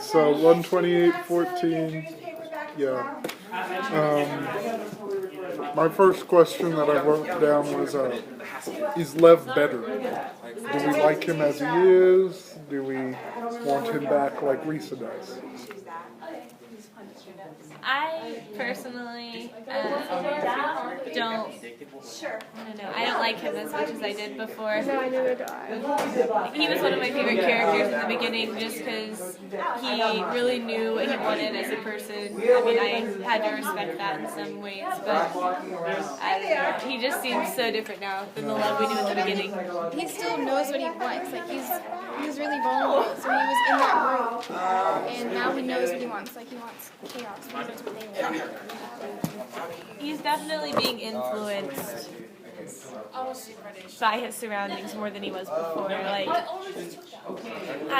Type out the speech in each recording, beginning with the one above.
So 128-14. Yeah. My first question that I wrote down was, is Lev better? Do we like him as he is? Do we want him back like Lisa does? I personally don't. I don't know. I don't like him as much as I did before. No, I never do. He was one of my favorite characters in the beginning just because he really knew what he wanted as a person. I mean, I had to respect that in some ways, but I don't know. He just seems so different now than the Lev we knew in the beginning. He still knows what he wants. Like he's really vulnerable. So he was in that group, and now he knows what he wants. Like he wants chaos. That's what they want. He's definitely being influenced by his surroundings more than he was before. Like, I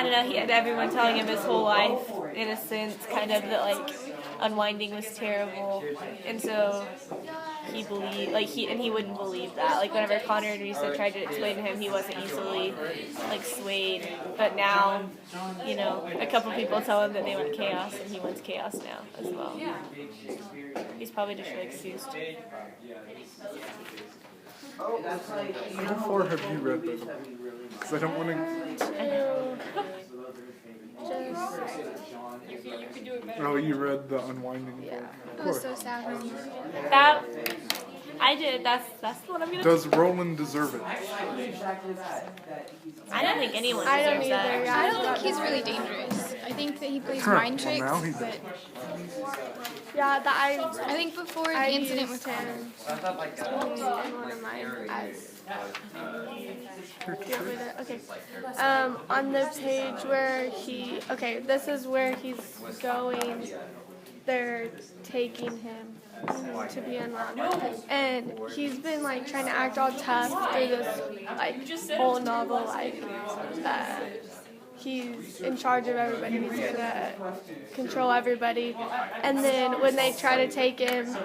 don't know, he had everyone telling him his whole life, in a sense, kind of that like unwinding was terrible, and so he believed, like he wouldn't believe that. Like whenever Connor and Risa tried to explain to him, he wasn't easily like swayed. But now, you know, a couple people tell him that they want chaos, and he wants chaos now as well. He's probably just really confused. How far have you read this? Because I don't want to. Oh, you read the unwinding. Yeah, Of it course. was so sad. That I did. That's the one I'm gonna. Does Roland deserve it? I don't think anyone I don't deserves either. that. Yeah, I don't think he's really dangerous. I think that he plays mind tricks, Well, now he's- but yeah. I think before the I incident used with him, him in one of mine as. Okay. On the page where this is where he's going. They're taking him to be unwound, and he's been like trying to act all tough through this like whole novel. Like he's in charge of everybody. He's gonna control everybody, and then when they try to take him,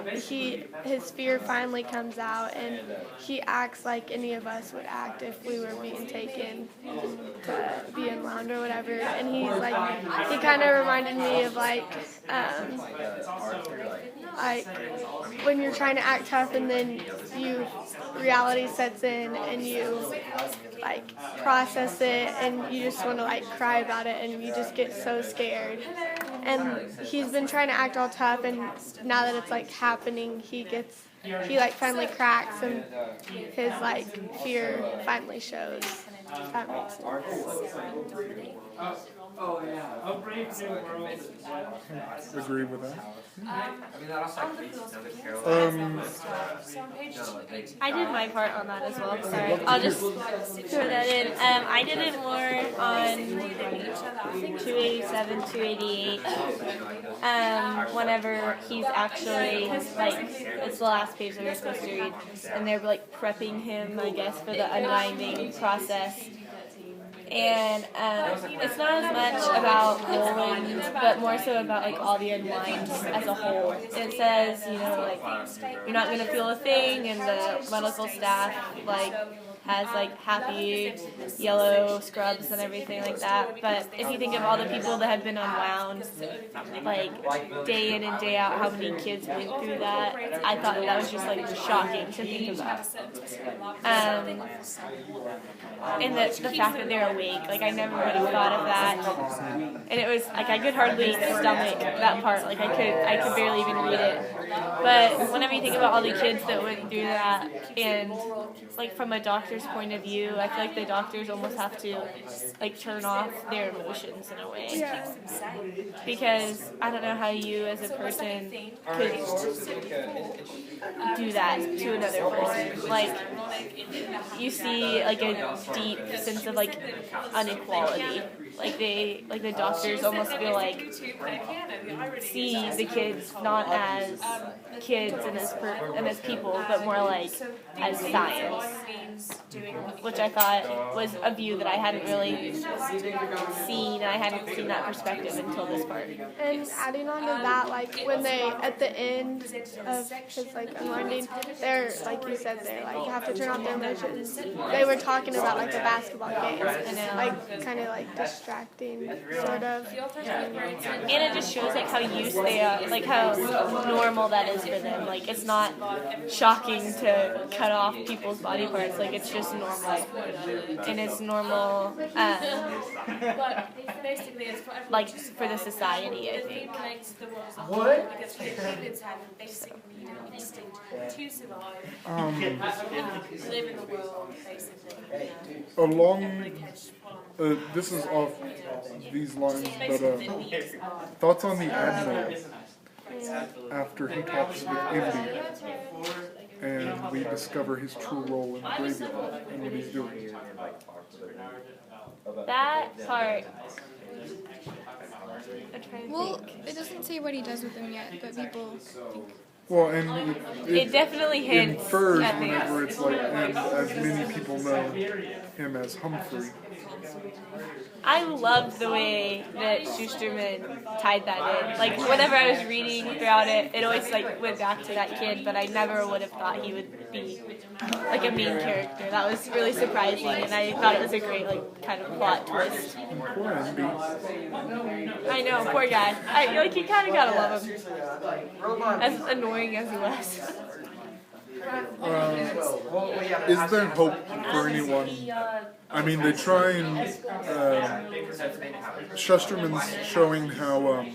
his fear finally comes out, and he acts like any of us would act if we were being taken to be unwound or whatever. And he's like, he kind of reminded me of like when you're trying to act tough and then reality sets in and you like process it and you just want to like cry about it and you just get so scared. And he's been trying to act all tough, and now that it's like happening, he like finally cracks and his like fear finally shows. If that makes sense. Agree with that. I did my part on that as well. Sorry, I'll just throw that in. I did it more on 287, 288. Whenever he's actually like, it's the last page that we're supposed to read, and they're like prepping him, I guess, for the unwinding process. And it's not as much about Roland, but more so about like all the unwinds as a whole. It says, you know, like you're not gonna feel a thing, and the medical staff like has like happy yellow scrubs and everything like that. But if you think of all the people that have been unwound, like day in and day out, how many kids went through that, I thought that was just like shocking to think about. And the fact that they're awake, like I never would have thought of that. And it was like I could hardly stomach that part. Like I could barely even read it. But whenever you think about all the kids that went through that, and like from a doctor's point of view, I feel like the doctors almost have to like turn off their emotions in a way. Yeah. Because I don't know how you as a person could do that to another person. Like you see like a deep sense of like inequality. Like the doctors almost feel like see the kids not as kids and as people, but more like as science, which I thought was a view that I hadn't really seen. I hadn't seen that perspective until this part. And adding on to that, like when they at the end of his like unwinding, they're like you said, they like have to turn off their emotions. They were talking about like the basketball game, and like kind of like just distracting, sort of. And it just shows like how used they are, like how normal that is for them. Like it's not shocking to cut off people's body parts. Like it's just normal, and it's normal. Like for the society, I think. Along, this is off these lines, but thoughts on the Admiral after he talks with Indy and we discover his true role in the graveyard and what he's doing. That part. I'm trying to Well, think. it doesn't say what he does with them yet, but people think. Well, and It definitely hints infers at things. whenever it's like, and as many people know him as Humphrey. I loved the way that Schusterman tied that in. Like whenever I was reading throughout it, it always like went back to that kid, but I never would have thought he would be like a main character. That was really surprising, and I thought it was a great like kind of plot twist. Poor Andy. I know, poor guy. Like you kind of gotta love him, as annoying as he was. Is there hope for anyone? I mean, they try and Shusterman's showing how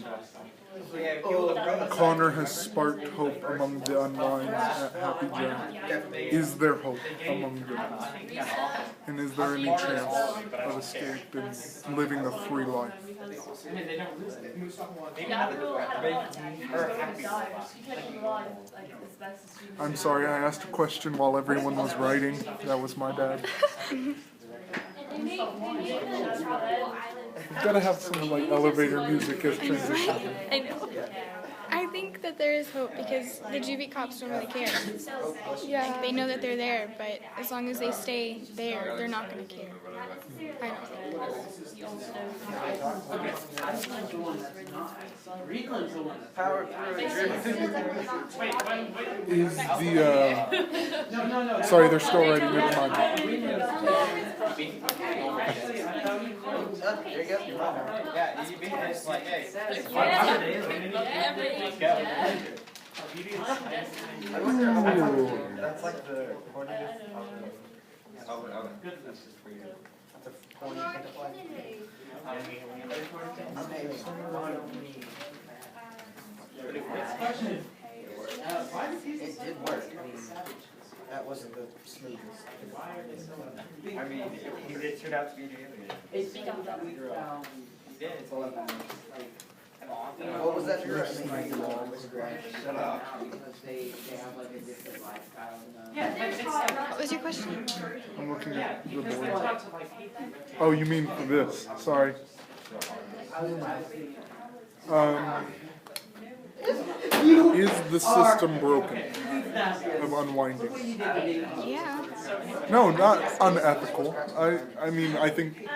Connor has sparked hope among the unwinds at Happy Journey. Is there hope among them? And is there any chance of escape and living a free life? I'm sorry, I asked a question while everyone was writing. That was my bad. We've got to have some like elevator music as transition. I know. I think that there is hope because the juvie cops don't really care. Yeah. They know that they're there, but as long as they stay there, they're not going to care. I don't Is the sorry, they're still writing. Never mind. There you go. Yeah, you beat it. It's like, hey. That's like the 40th. Oh, goodness for you. That's a 40th pentacle. It did work. I mean, that wasn't the smoothest. I mean, it turned out to be an alien. He did. It's all about. What was that? Shut up. What was your question? I'm looking at the board. Oh, you mean for this? Sorry. Is the system broken of unwinding? Yeah. No, not unethical. I mean, I think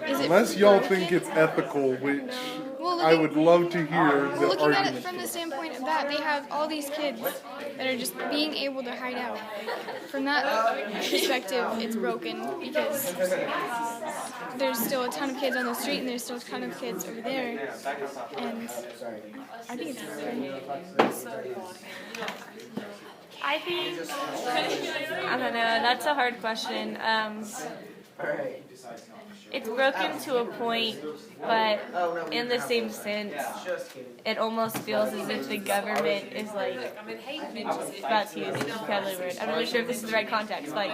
Is it unless y'all think it's ethical, which Well, I would love to hear the looking at it argument. from the standpoint of that, they have all these kids that are just being able to hide out. From that perspective, it's broken because there's still a ton of kids on the street and there's still a ton of kids over there. And I think it's broken. I think I don't know. That's a hard question. It's broken to a point, but in the same sense, it almost feels as if the government is like about to use a vocabulary word. I'm not really sure if this is the right context. Like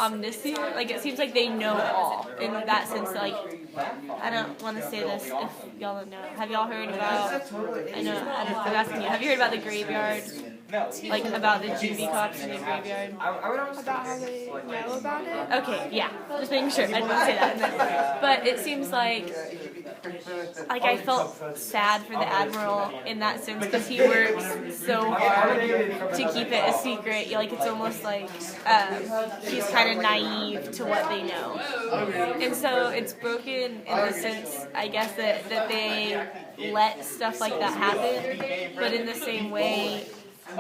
omniscient. Like it seems like they know all in that sense. Like I don't want to say this if y'all don't know. Have y'all heard about? I'm asking you. Have you heard about the graveyard? Like about the juvie cops in the graveyard? About how they know about it. Okay, yeah. Just making sure. I didn't say that. But it seems like I felt sad for the Admiral in that sense because he works so hard to keep it a secret. Like it's almost like he's kind of naive to what they know. And so it's broken in the sense, I guess, that they let stuff like that happen. But in the same way,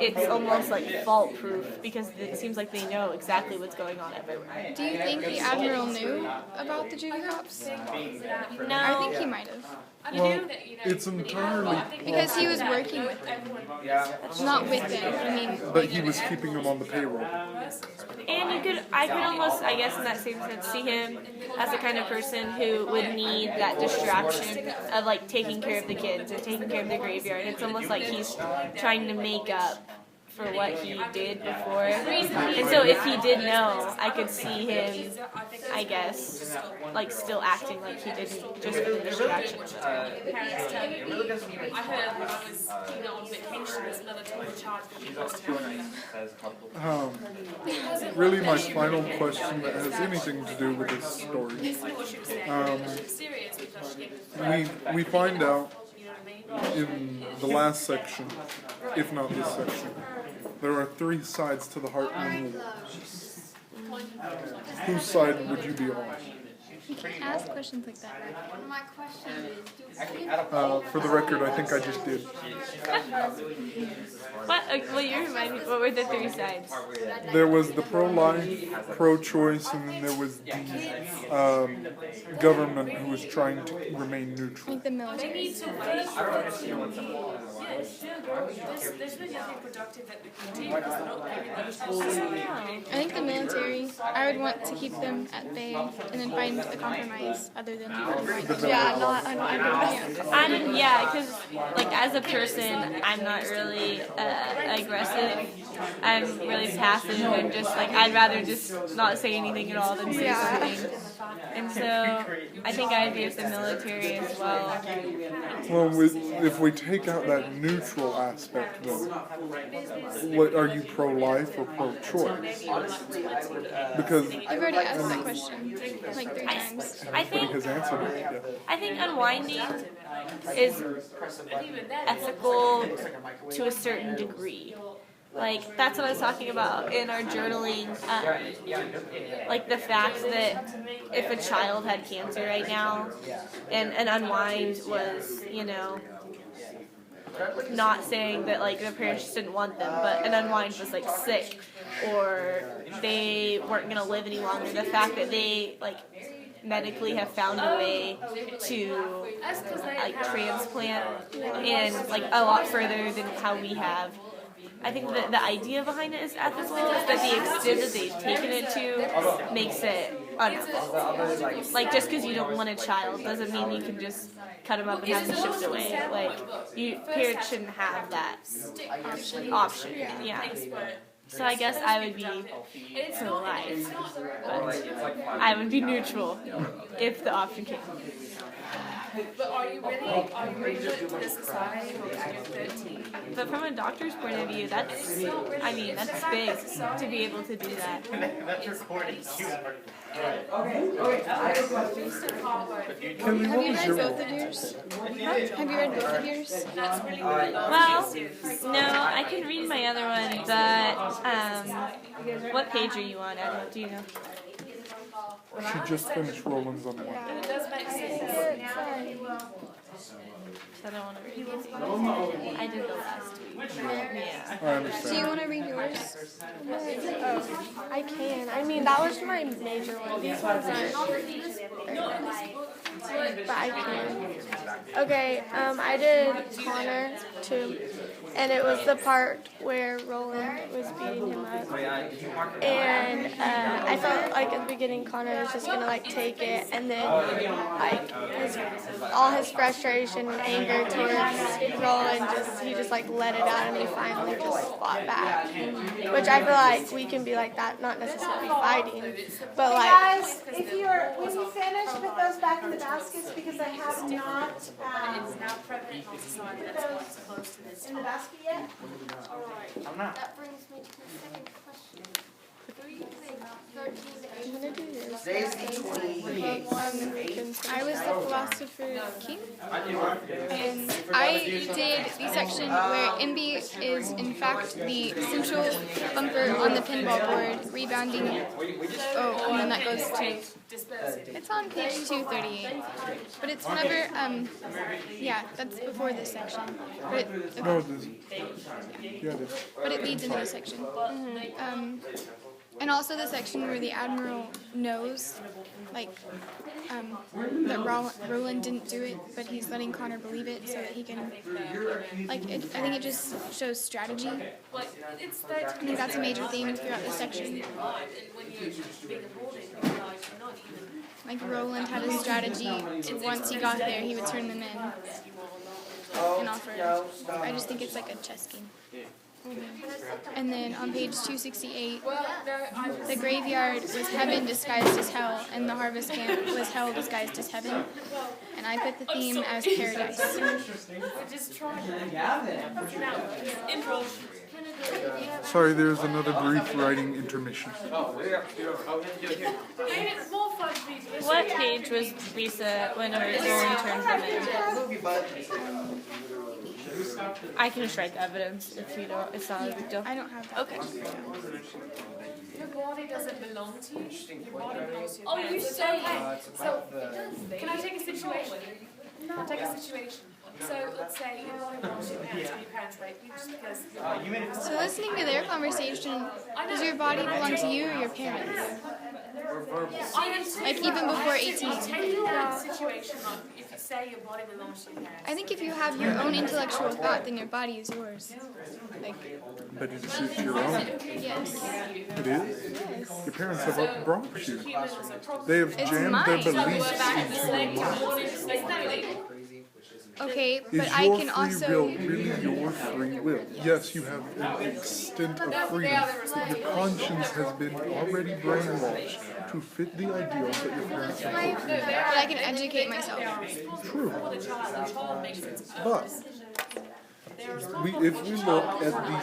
it's almost like fault proof because it seems like they know exactly what's going on everywhere. Do you think the admiral knew about the Judy cops? No, I think he might have. Well, it's entirely Because he was working with them. Not with them, I mean. but he was keeping them on the payroll. and I could almost, I guess, in that same sense, see him as the kind of person who would need that distraction of like taking care of the kids and taking care of the graveyard. It's almost like he's trying to make up for what he did before. And so if he did know, I could see him, I guess, like still acting like he didn't just for the distraction. Parents tell you, I heard when I was, on vacation, there's another charge Really, my final question that has anything to do with this story. We find out in the last section, if not this section, there are 3 sides to the Heartland War. Whose side would you be on? You can't ask questions like that. My question is, For the record, I think I just did. Well, you remind me, what were the 3 sides? There was the pro-life, pro-choice, and then there was the government who was trying to remain neutral. Like the military. There's really nothing productive that we can do because they're not giving them a chance. I think the military, I would want to keep them at bay and then find a compromise other than yeah, not, I don't Yeah, because like as a person, I'm not really aggressive. I'm really passive and just like I'd rather just not say anything at all than say something. And so I think I'd be with the military as well. Well, if we take out that neutral aspect, though, what are you pro-life or pro-choice? Because You've already asked that question like 3 times. I everybody think has answered it. Yeah. I think unwinding is ethical to a certain degree. Like, that's what I was talking about in our journaling. Like, the fact that if a child had cancer right now, and an unwind was, not saying that, like, the parents just didn't want them, but an unwind was, like, sick, or they weren't going to live any longer. The fact that they, like, medically have found a way to, like, transplant and, like, a lot further than how we have. I think that the idea behind it is ethical, but the extent that they've taken it to makes it unethical. Like, just because you don't want a child doesn't mean you can just cut them up and have them shipped away. Like, parents shouldn't have that option. Yeah. So I guess I would be pro-life, but I would be neutral if the option came. But are you really to the society when you're 13? But from a doctor's point of view, that's big to be able to do that. That's recording. Kelly, Have what you was read your both of yours? Have you read both of yours? Well, no, I can read my other one, but what page are you on, Adam? Do you know? She just finished Roland's on one. It does make sense. I don't want to read it. I did the last week. Yeah. I Do understand. you want to read yours? I can. I mean, that was my major one. These ones aren't. But I can. Okay, I did Connor too. And it was the part where Roland was beating him up. And I felt like at the beginning Connor was just gonna like take it, and then like all his frustration and anger towards Roland he just like let it out, and he finally just fought back. Which I feel like we can be like that, not necessarily fighting, but like. Guys, when you finish, put those back in the baskets because I have not It's now prevalent in society. That's why it's close to this in the time. basket yet. I'm not. That brings me to the second question. I'm gonna do yours. Today's the 28th. I was the philosopher king, and I did the section where MB is in fact the central bumper on the pinball board, rebounding. Oh, and then that goes to. It's on page 238, but it's whenever yeah, that's before this section. But it, No, it isn't. Yeah, it is. but it leads into this section. And also the section where the admiral knows, like, that Roland didn't do it, but he's letting Connor believe it so that he can, like, I think it just shows strategy. I think that's a major theme throughout this section. Like, Roland had a strategy, and once he got there, he would turn them in and offer. I just think it's like a chess game. And then on page 268, the graveyard was heaven disguised as hell, and the harvest camp was hell disguised as heaven. And I put the theme as paradise. Sorry, there's another brief writing intermission. What page was Lisa whenever Roland turned them in? I can just write the evidence if you don't. It's not a big deal. I don't have that. Okay. Your body doesn't belong to you. Your body belongs to you. Oh, you say so. Can I take a situation? Take a situation. So let's say your body belongs to your parents, and your parents rape you just because. So listening to their conversation, does your body belong to you or your parents? Like even before 18? Take that situation, like if you say your body belongs to your parents. I think if you have your own intellectual thought, then your body is yours. Like, But it's your own. yes. It is? Yes. Your parents have upbrought you. They have It's jammed mine. their beliefs into your mind. Okay, Is but I your can free also. will really your free will? Yes, you have an extent of freedom, but your conscience has been already brainwashed to fit the ideals that your parents have put in. But I can educate myself. True. But if we look at the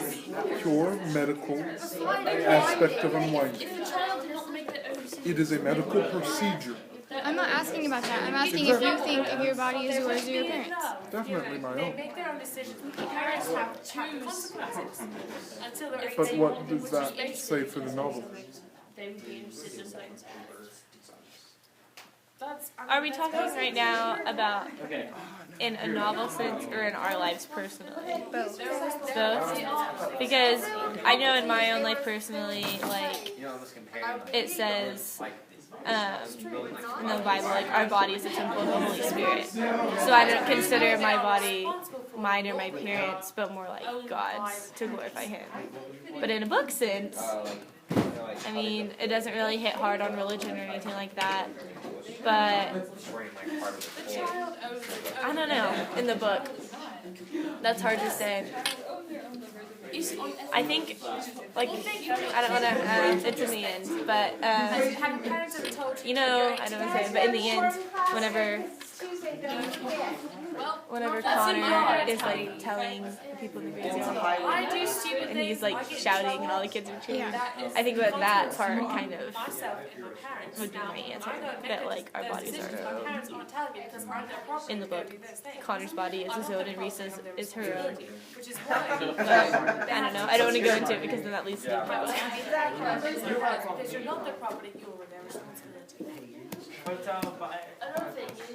pure medical aspect of unwinding, it is a medical procedure. I'm not asking about that. I'm asking if you think if your body is yours or your parents. Definitely my They own. make their own decisions. The parents have consequences until they're 18. But what does that say for the novel? Are we talking right now about in a novel sense or in our lives personally? Both. Both? Because I know in my own life personally, like, it says in the Bible, like, our body is a temple of the Holy Spirit. So I don't consider my body mine or my parents, but more like God's to glorify Him. But in a book sense, I mean, it doesn't really hit hard on religion or anything like that. But I don't know, in the book, that's hard to say. I think, like, I don't want to, it's in the end, but, you know, I don't want to say it, but in the end, whenever Connor is, like, telling people the reason, and he's, like, shouting and all the kids are cheering, I think that part kind of would be my answer, that, like, our bodies are in the book. Connor's body is his own and Reese's is her own. But, I don't know, I don't want to go into it because then that leads to the book. Because you're not their property, you're their responsibility.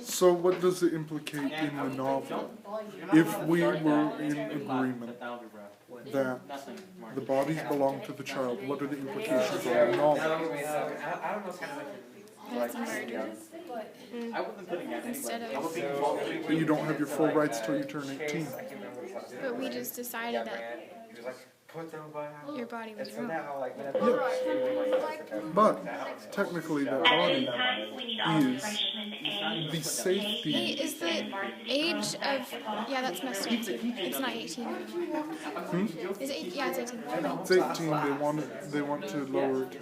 So what does it implicate in the novel? If we were in agreement that the bodies belong to the child, what are the implications of the novel? That's murder. Instead of. That you don't have your full rights till you turn 18. But we just decided that your body was wrong. But technically that body is the safety. Hey, is the age of. Yeah, that's messed up. It's not 18. Is it 18? Yeah, it's 18. It's 18, they want to lower it.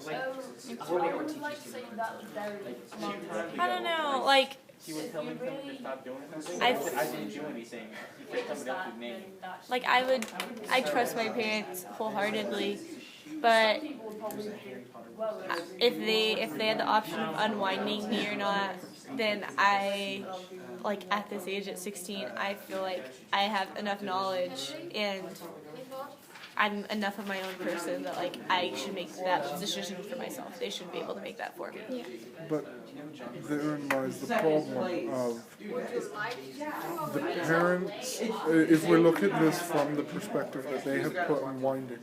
I don't know, like, He would tell me to stop doing it. I didn't do anything. He kept coming up with names. like I trust my parents wholeheartedly, But if they had the option of unwinding me or not, then I, like at this age at 16, I feel like I have enough knowledge and I'm enough of my own person that like I should make that decision for myself. They shouldn't be able to make that for me. Yeah. But therein lies the problem of the parents. If we look at this from the perspective that they have put unwinding,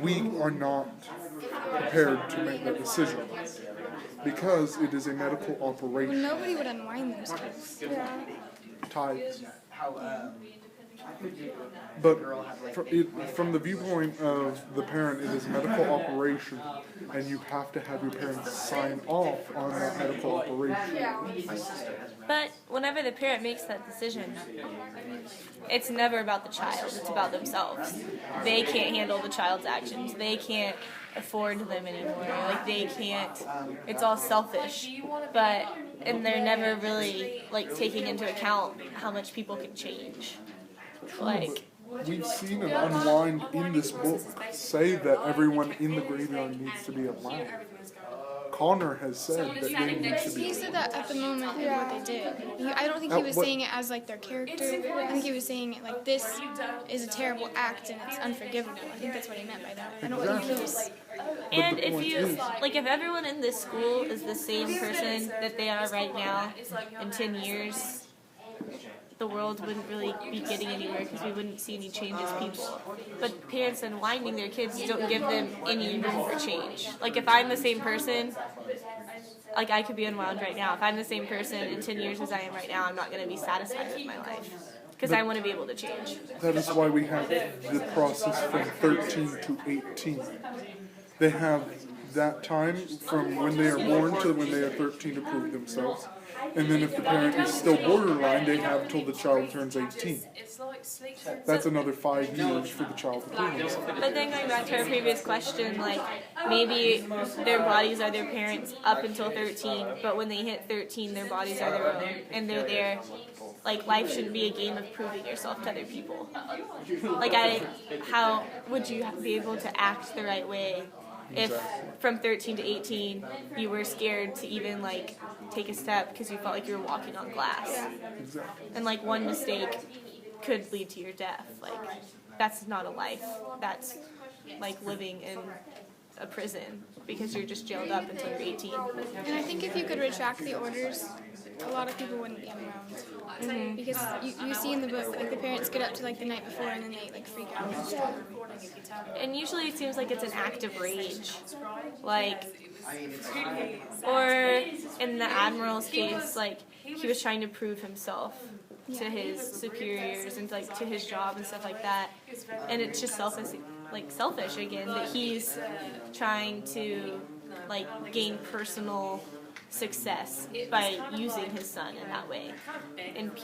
we are not prepared to make that decision because it is a medical Well, operation. nobody would unwind themselves. Tides. How, But from the viewpoint of the parent, it is a medical operation, and you have to have your parents sign off on that medical operation. But whenever the parent makes that decision, it's never about the child, it's about themselves. They can't handle the child's actions. They can't afford them anymore. Like they can't, it's all selfish. And they're never really like taking into account how much people can change. Like, We've seen an unwind in this book say that everyone in the graveyard needs to be allowed. Connor has said that they need to be He said that at the moment of what they did. I don't think he was saying it as like their character. I think he was saying it like this is a terrible act and it's unforgivable. I think that's what he meant by that. I don't think he was. and the if point you, is- like if everyone in this school is the same person that they are right now, in 10 years, the world wouldn't really be getting anywhere because we wouldn't see any change as people. But parents unwinding their kids don't give them any room for change. Like if I'm the same person, like I could be unwound right now. If I'm the same person in 10 years as I am right now, I'm not going to be satisfied with my life because I want to be able to change. That is why we have the process from 13 to 18. They have that time from when they are born to when they are 13 to prove themselves. And then if the parent is still borderline, they have until the child turns 18. That's another 5 years for the child to prove themselves. But then going back to our previous question, like maybe their bodies are their parents up until 13, but when they hit 13, their bodies are their own, and they're there. Like life shouldn't be a game of proving yourself to other people. Like how would you be able to act the right way if from 13 to 18 you were scared to even like take a step because you felt like you were walking on glass? Exactly. And like one mistake could lead to your death. Like that's not a life. That's like living in a prison because you're just jailed up until you're 18. And I think if you could retract the orders, a lot of people wouldn't be unwound. Because you see in the book, like the parents get up to like the night before and then they like freak out. And usually it seems like it's an act of rage. Like, or in the Admiral's case, like he was trying to prove himself to his superiors and like to his job and stuff like that. And it's just selfish again that he's trying to like gain personal success by using his son in that way. And people